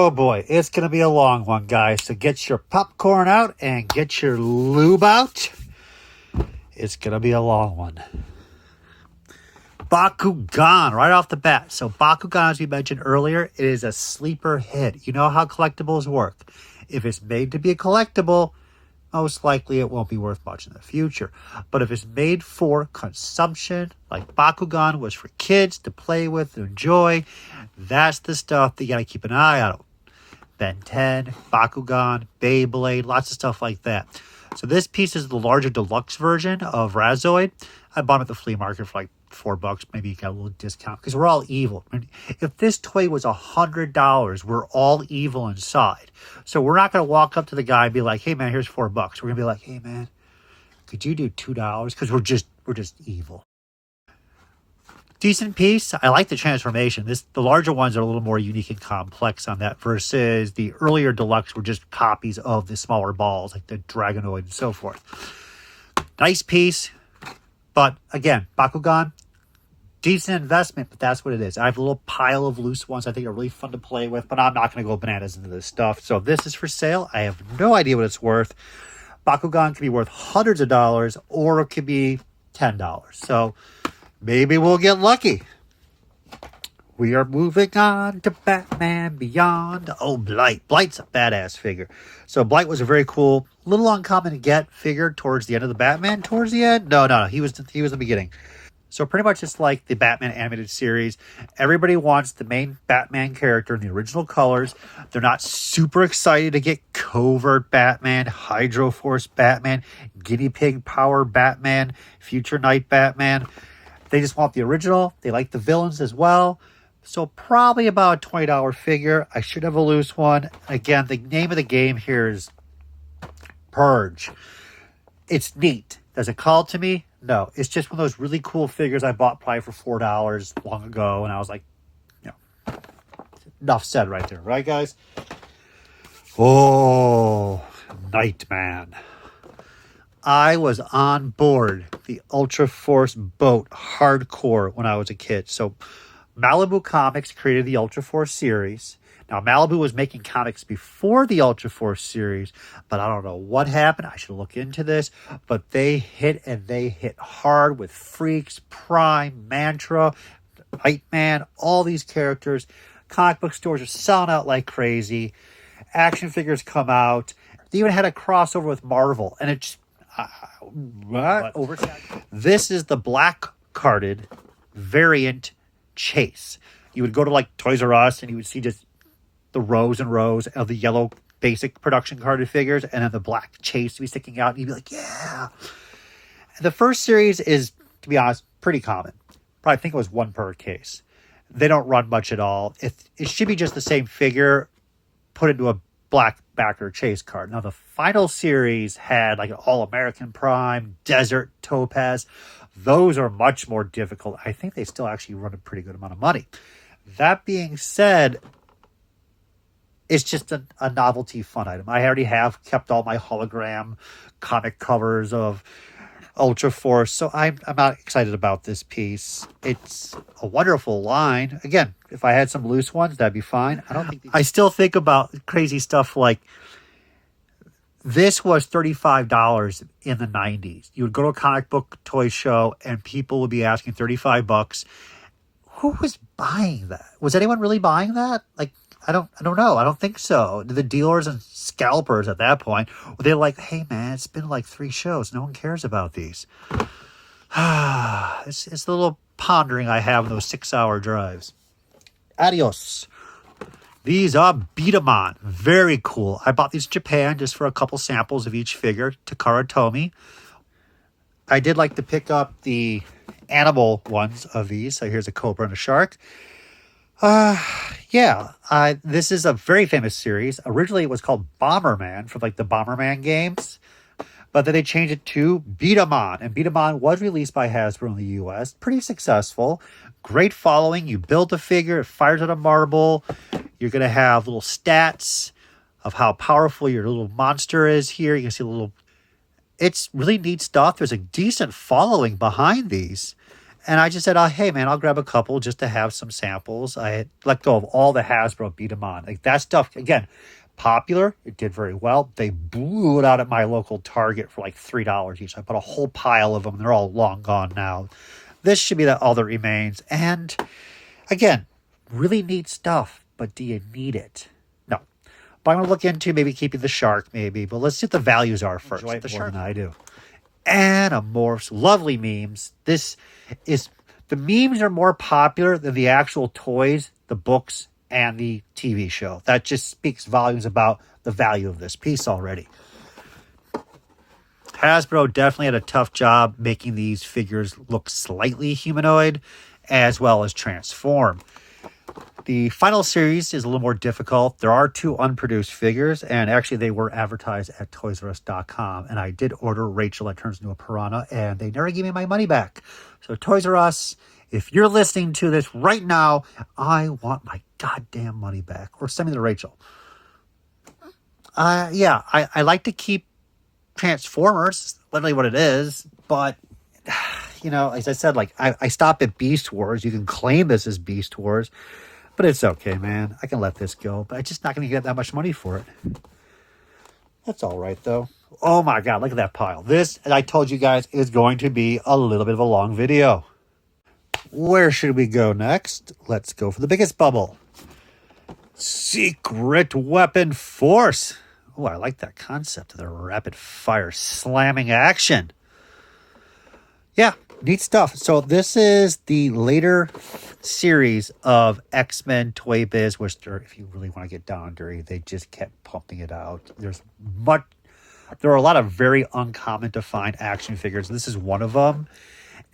Oh boy, it's going to be a long one, guys. So get your popcorn out and get your lube out. It's going to be a long one. Bakugan, right off the bat. So Bakugan, as we mentioned earlier, it is a sleeper hit. You know how collectibles work. If it's made to be a collectible, most likely it won't be worth much in the future. But if it's made for consumption, like Bakugan was for kids to play with and enjoy, that's the stuff that you got to keep an eye out. Ben 10, Bakugan, Beyblade, lots of stuff like that. So this piece is the larger deluxe version of Razoid. I bought it at the flea market for like $4. Maybe you got a little discount because we're all evil. I mean, if this toy was $100, we're all evil inside. So we're not going to walk up to the guy and be like, "Hey man, here's $4." We're going to be like, "Hey man, could you do $2?" Because we're just evil. Decent piece. I like the transformation. The larger ones are a little more unique and complex on that versus the earlier deluxe were just copies of the smaller balls like the Dragonoid and so forth. Nice piece. But again, Bakugan, decent investment, but that's what it is. I have a little pile of loose ones I think are really fun to play with, but I'm not going to go bananas into this stuff. So this is for sale. I have no idea what it's worth. Bakugan could be worth hundreds of dollars, or it could be $10. So maybe we'll get lucky. We are moving on to Batman Beyond. Oh, Blight. Blight's a badass figure. So Blight was a very cool, little uncommon to get figure towards the end of the Batman. Towards the end? No. He was the beginning. So pretty much it's like the Batman animated series. Everybody wants the main Batman character in the original colors. They're not super excited to get Covert Batman, Hydro Force Batman, Guinea Pig Power Batman, Future Night Batman. They just want the original. They like the villains as well. So probably about a $20 figure. I should have a loose one. Again, the name of the game here is Purge. It's neat. Does it call to me? No. It's just one of those really cool figures I bought probably for $4 long ago. And I was like, enough said right there. Right, guys? Oh, Nightman. I was on board the Ultra Force boat hardcore when I was a kid. So Malibu Comics created the Ultra Force series. Now, Malibu was making comics before the Ultra Force series, but I don't know what happened. I should look into this. But they hit hard with Freaks, Prime, Mantra, Nightman, all these characters. Comic book stores are selling out like crazy. Action figures come out. They even had a crossover with Marvel, and it just... This is the black carded variant Chase. You would go to like Toys R Us and you would see just the rows and rows of the yellow basic production carded figures and then the black Chase to be sticking out and you'd be like, yeah. The first series is, to be honest, pretty common. Probably think it was one per case. They don't run much at all. It should be just the same figure put into a black backer Chase card. Now the final series had like an All-American Prime, Desert, Topaz. Those are much more difficult. I think they still actually run a pretty good amount of money. That being said, it's just a novelty fun item. I already have kept all my hologram comic covers of Ultra Force, so I'm not excited about this piece. It's a wonderful line. Again, if I had some loose ones, that'd be fine. I still think about crazy stuff like this was $35 in the 90s. You would go to a comic book toy show and people would be asking $35. Who was buying that? Was anyone really buying that? Like, I don't know. I don't think so. The dealers and scalpers at that point, they're like, hey man, it's been like 3 shows. No one cares about these. It's the little pondering I have in those 6-hour drives. Adios. These are B-Daman. Very cool. I bought these in Japan just for a couple samples of each figure. Takara Tomy. I did like to pick up the animal ones of these. So here's a cobra and a shark. This is a very famous series. Originally, it was called Bomberman from like the Bomberman games. But then they changed it to B-Daman. And B-Daman was released by Hasbro in the U.S. Pretty successful. Great following. You build the figure. It fires out a marble. You're going to have little stats of how powerful your little monster is here. You can see a little... It's really neat stuff. There's a decent following behind these. And I just said, oh, hey, man, I'll grab a couple just to have some samples. I had let go of all the Hasbro B-Daman. Like that stuff, again, popular. It did very well. They blew it out at my local Target for like $3 each. I bought a whole pile of them. They're all long gone now. This should be all that remains. And again, really neat stuff. But do you need it? No. But I'm going to look into maybe keeping the shark, maybe. But let's see what the values are first. Enjoy it the shark than I do. Anamorphs, lovely memes. The memes are more popular than the actual toys, the books, and the TV show. That just speaks volumes about the value of this piece already. Hasbro definitely had a tough job making these figures look slightly humanoid as well as transform. The final series is a little more difficult. There are 2 unproduced figures, and actually they were advertised at ToysRUs.com. And I did order Rachel that turns into a piranha, and they never gave me my money back. So Toys R Us, if you're listening to this right now, I want my goddamn money back. Or send me to Rachel. I like to keep Transformers, literally what it is, but you know, as I said, like I stop at Beast Wars. You can claim this as Beast Wars. But it's okay, man. I can let this go. But I'm just not going to get that much money for it. That's all right, though. Oh, my God. Look at that pile. This, as I told you guys, is going to be a little bit of a long video. Where should we go next? Let's go for the biggest bubble. Secret Weapon Force. Oh, I like that concept of the rapid fire slamming action. Yeah, neat stuff. So this is the later series of X-Men Toy Biz, which if you really want to get down dirty, they just kept pumping it out. There are a lot of very uncommon to find action figures. This is one of them.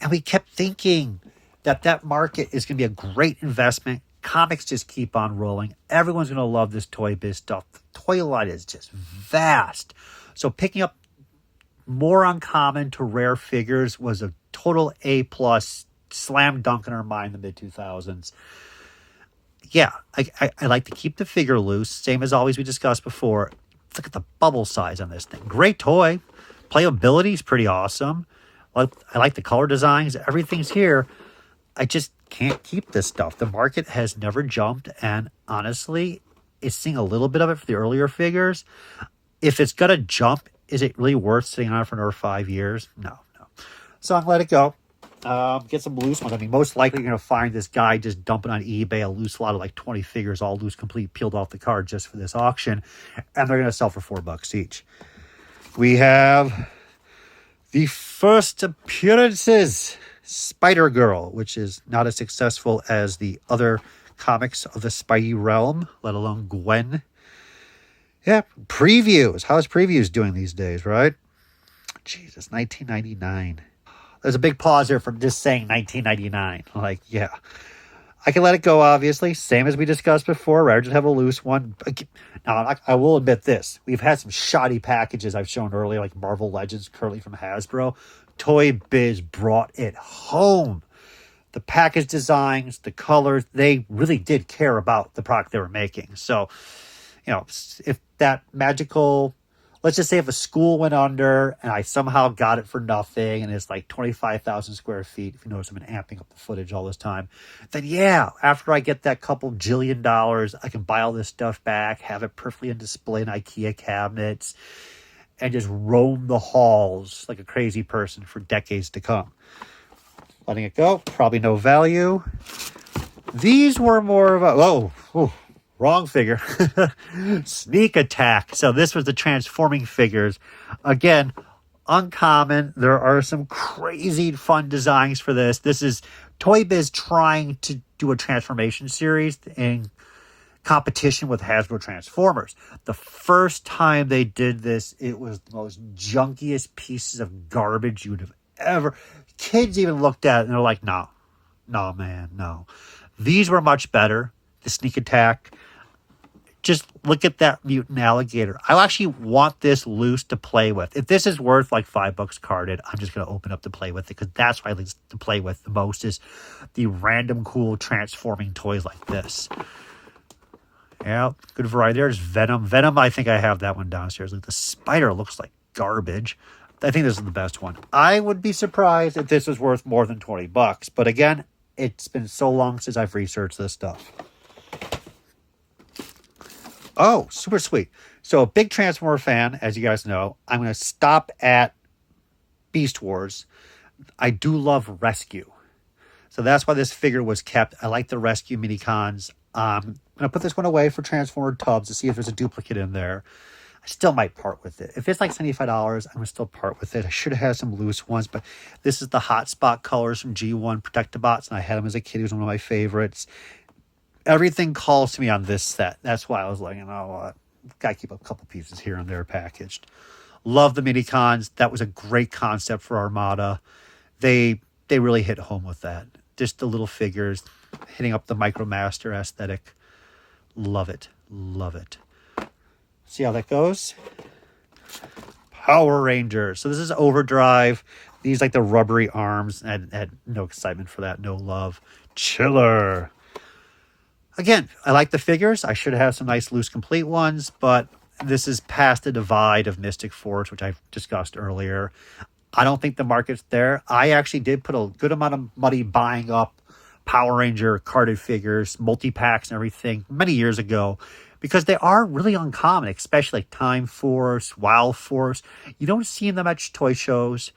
And we kept thinking that market is going to be a great investment. Comics just keep on rolling. Everyone's going to love this Toy Biz stuff. The toy line is just vast. So picking up more uncommon to rare figures was a total A+, slam dunk in our mind in the mid-2000s. Yeah, I like to keep the figure loose. Same as always we discussed before. Look at the bubble size on this thing. Great toy. Playability is pretty awesome. I like the color designs. Everything's here. I just can't keep this stuff. The market has never jumped, and honestly, it's seeing a little bit of it for the earlier figures. If it's going to jump, is it really worth sitting on it for another 5 years? No. So I'm going to let it go. Get some loose ones. I mean, most likely you're going to find this guy just dumping on eBay a loose lot of like 20 figures, all loose, complete, peeled off the card just for this auction. And they're going to sell for $4 each. We have the first appearances. Spider-Girl, which is not as successful as the other comics of the Spidey realm, let alone Gwen. Yeah, previews. How's previews doing these days, right? Jesus, 1999. There's a big pause there from just saying 1999. Like, yeah. I can let it go, obviously. Same as we discussed before. Rather just have a loose one. Now, I will admit this. We've had some shoddy packages I've shown earlier, like Marvel Legends, currently from Hasbro. Toy Biz brought it home. The package designs, the colors, they really did care about the product they were making. So, you know, if that magical, let's just say if a school went under and I somehow got it for nothing and it's like 25,000 square feet, if you notice I've been amping up the footage all this time, then yeah, after I get that couple $1 jillion, I can buy all this stuff back, have it perfectly on display in IKEA cabinets, and just roam the halls like a crazy person for decades to come. Letting it go, probably no value. These were more of a, wrong figure. Sneak Attack. So this was the transforming figures. Again, uncommon. There are some crazy fun designs for this. This is Toy Biz trying to do a transformation series in competition with Hasbro Transformers. The first time they did this, it was the most junkiest pieces of garbage you would have ever. Kids even looked at it and they're like, no, man, no. These were much better. The Sneak Attack. Just look at that mutant alligator. I actually want this loose to play with. If this is worth like $5 carded, I'm just going to open up to play with it because that's what I like to play with the most is the random cool transforming toys like this. Yeah, good variety. There's Venom. Venom, I think I have that one downstairs. Like the spider looks like garbage. I think this is the best one. I would be surprised if this was worth more than $20. But again, it's been so long since I've researched this stuff. Oh, super sweet. So a big Transformer fan, as you guys know. I'm going to stop at Beast Wars. I do love Rescue. So that's why this figure was kept. I like the Rescue mini-cons. I'm going to put this one away for Transformer tubs to see if there's a duplicate in there. I still might part with it. If it's like $75, I'm going to still part with it. I should have had some loose ones, but this is the Hotspot colors from G1 Protectobots, and I had them as a kid. He was one of my favorites. Everything calls to me on this set. That's why I was like, gotta keep a couple pieces here and there packaged. Love the mini-cons. That was a great concept for Armada. They really hit home with that. Just the little figures, hitting up the Micromaster aesthetic. Love it. Love it. See how that goes? Power Rangers. So this is Overdrive. These like the rubbery arms. I had no excitement for that. No love. Chiller. Again, I like the figures. I should have some nice loose complete ones, but this is past the divide of Mystic Force, which I've discussed earlier. I don't think the market's there. I actually did put a good amount of money buying up Power Ranger carded figures, multi-packs and everything many years ago, because they are really uncommon, especially like Time Force, Wild Force. You don't see them at much toy shows.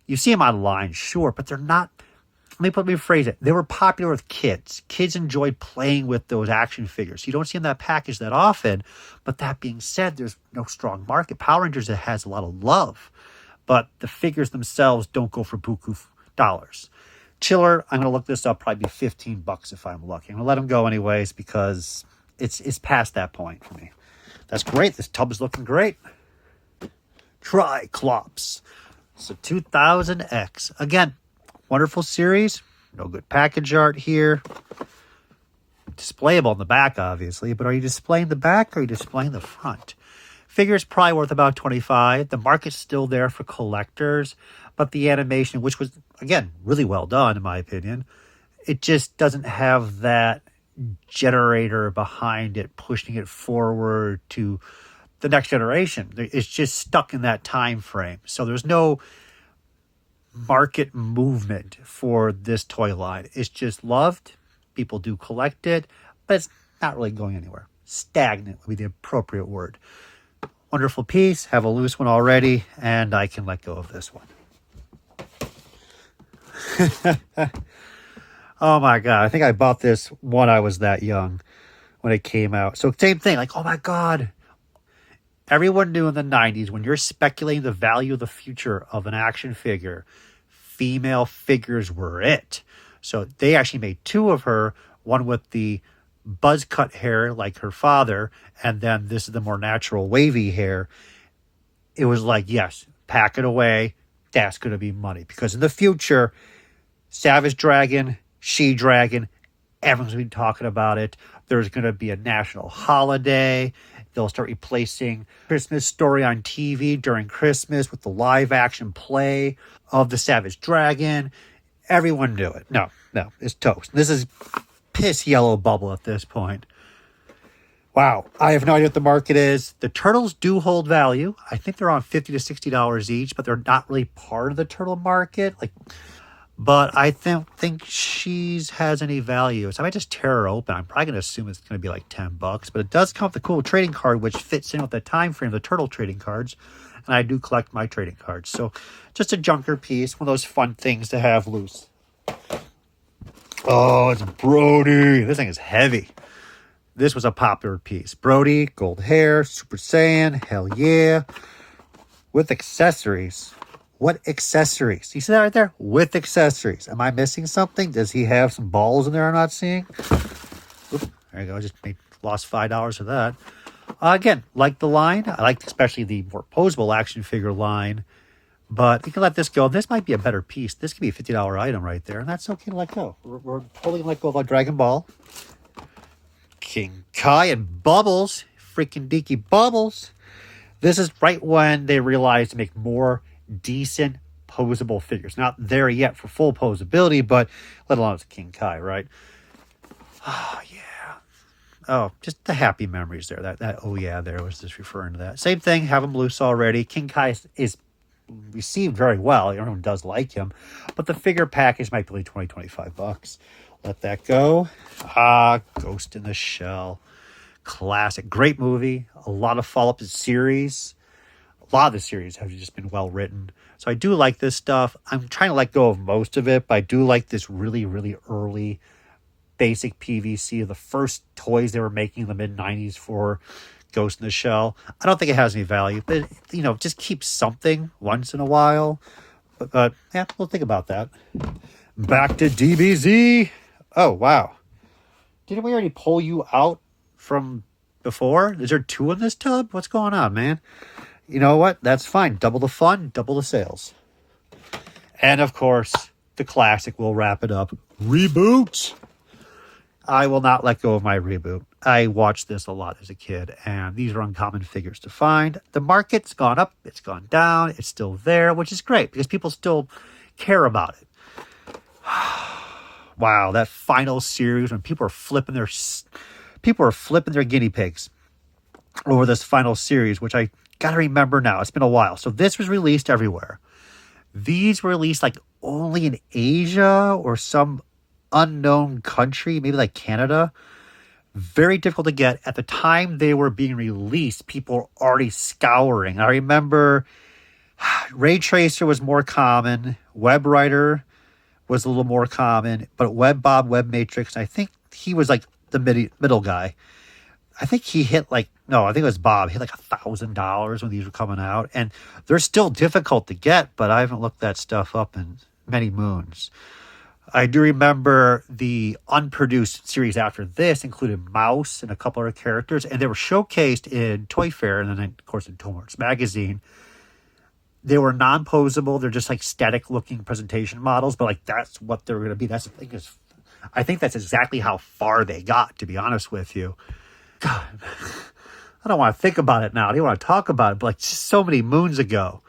You see them online, sure, but they're not. Let me rephrase it. They were popular with kids. Kids enjoyed playing with those action figures. You don't see them that package that often. But that being said, there's no strong market. Power Rangers, it has a lot of love. But the figures themselves don't go for buku dollars. Chiller, I'm going to look this up, probably be $15 if I'm lucky. I'm going to let them go anyways because it's past that point for me. That's great. This tub is looking great. Triclops. So 2000X. Again, wonderful series. No good package art here. Displayable in the back, obviously. But are you displaying the back or are you displaying the front? Figure's probably worth about $25. The market's still there for collectors. But the animation, which was, again, really well done, in my opinion, it just doesn't have that generator behind it, pushing it forward to the next generation. It's just stuck in that time frame. So there's no market movement for this toy line. It's just loved. People do collect it, but it's not really going anywhere. Stagnant would be the appropriate word. Wonderful piece. Have a loose one already, and I can let go of this one. Oh my God. I think I bought this when I was that young, when it came out. So same thing, like, oh my God. Everyone knew in the 90s, when you're speculating the value of the future of an action figure, female figures were it. So they actually made two of her, one with the buzz cut hair like her father, and then this is the more natural wavy hair. It was like, yes, pack it away. That's going to be money. Because in the future, Savage Dragon, She-Dragon, everyone's going to be talking about it. There's going to be a national holiday. They'll start replacing Christmas Story on TV during Christmas with the live action play of the Savage Dragon. Everyone knew it. No, it's toast. This is piss yellow bubble at this point. Wow, I have no idea what the market is. The turtles do hold value. I think they're on $50 to $60 each, but they're not really part of the turtle market. But I think she has any value. So I might just tear her open. I'm probably going to assume it's going to be like $10. But it does come with the cool trading card, which fits in with the time frame of the turtle trading cards. And I do collect my trading cards. So just a junker piece. One of those fun things to have loose. Oh, it's Brody. This thing is heavy. This was a popular piece. Brody, gold hair, Super Saiyan. Hell yeah. With accessories. What accessories? You see that right there? With accessories. Am I missing something? Does he have some balls in there I'm not seeing? Oop, there you go. I just lost $5 for that. Again, like the line. I like especially the more posable action figure line. But you can let this go. This might be a better piece. This could be a $50 item right there. And that's okay to let go. We're totally let go of our Dragon Ball. King Kai and Bubbles. Freaking Deaky Bubbles. This is right when they realized to make more decent posable figures. Not there yet for full posability, but let alone it's King Kai, right? Oh yeah. Oh, just the happy memories there. That oh yeah there was just referring to that. Same thing, have them loose already. King Kai is received very well. Everyone does like him. But the figure package might be like 20, 25 bucks. Let that go. Ghost in the Shell. Classic. Great movie. A lot of follow-up series. A lot of the series have just been well written. So I do like this stuff. I'm trying to let go of most of it, but I do like this really, really early basic PVC of the first toys they were making in the mid-90s for Ghost in the Shell. I don't think it has any value, but, just keep something once in a while. But yeah, we'll think about that. Back to DBZ. Oh, wow. Didn't we already pull you out from before? Is there 2 in this tub? What's going on, man? You know what? That's fine. Double the fun, double the sales. And, of course, the classic will wrap it up. Reboot. I will not let go of my Reboot. I watched this a lot as a kid, and these are uncommon figures to find. The market's gone up, it's gone down, it's still there, which is great because people still care about it. Wow, that final series when people are flipping their guinea pigs over this final series, which I gotta remember now. It's been a while. So this was released everywhere. These were released like only in Asia or some unknown country, maybe like Canada. Very difficult to get. At the time they were being released, people were already scouring. I remember Ray Tracer was more common. Web Rider was a little more common. But Web Bob, Web Matrix, I think he was like the middle guy. I think he hit I think it was Bob. He hit like $1,000 when these were coming out. And they're still difficult to get, but I haven't looked that stuff up in many moons. I do remember the unproduced series after this included Mouse and a couple other characters, and they were showcased in Toy Fair and then, of course, in Toy Arts magazine. They were non-posable. They're just like static-looking presentation models, but that's what they're going to be. That's the thing is, I think that's exactly how far they got, to be honest with you. God, I don't want to think about it now. I don't want to talk about it, but just so many moons ago,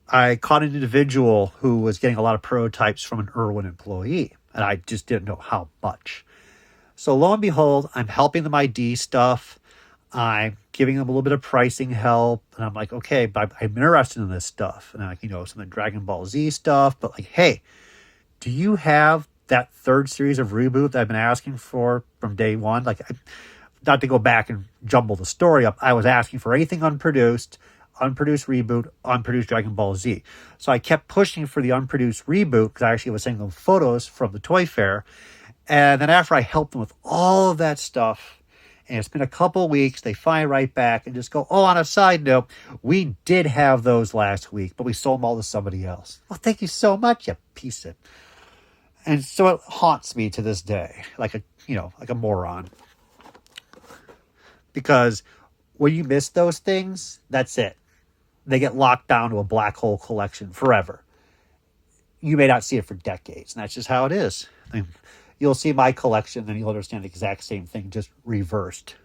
I caught an individual who was getting a lot of prototypes from an Irwin employee, and I just didn't know how much. So lo and behold, I'm helping them ID stuff. I'm giving them a little bit of pricing help, and I'm like, okay, but I'm interested in this stuff. And some of the Dragon Ball Z stuff, but hey, do you have that third series of Reboot that I've been asking for from day one? Not to go back and jumble the story up, I was asking for anything unproduced Reboot, unproduced Dragon Ball Z. So I kept pushing for the unproduced Reboot because I actually was sending them photos from the Toy Fair. And then after I helped them with all of that stuff, and it's been a couple weeks, they finally write back and just go, oh, on a side note, we did have those last week, but we sold them all to somebody else. Well, thank you so much, you piece of... And so it haunts me to this day, like a moron. Because when you miss those things, that's it. They get locked down to a black hole collection forever. You may not see it for decades, and that's just how it is. You'll see my collection, and you'll understand the exact same thing, just reversed.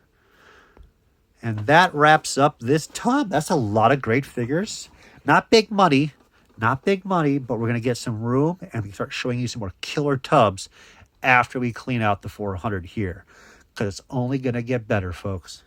And that wraps up this tub. That's a lot of great figures. Not big money, but we're going to get some room, and we start showing you some more killer tubs after we clean out the 400 here. Because it's only going to get better, folks.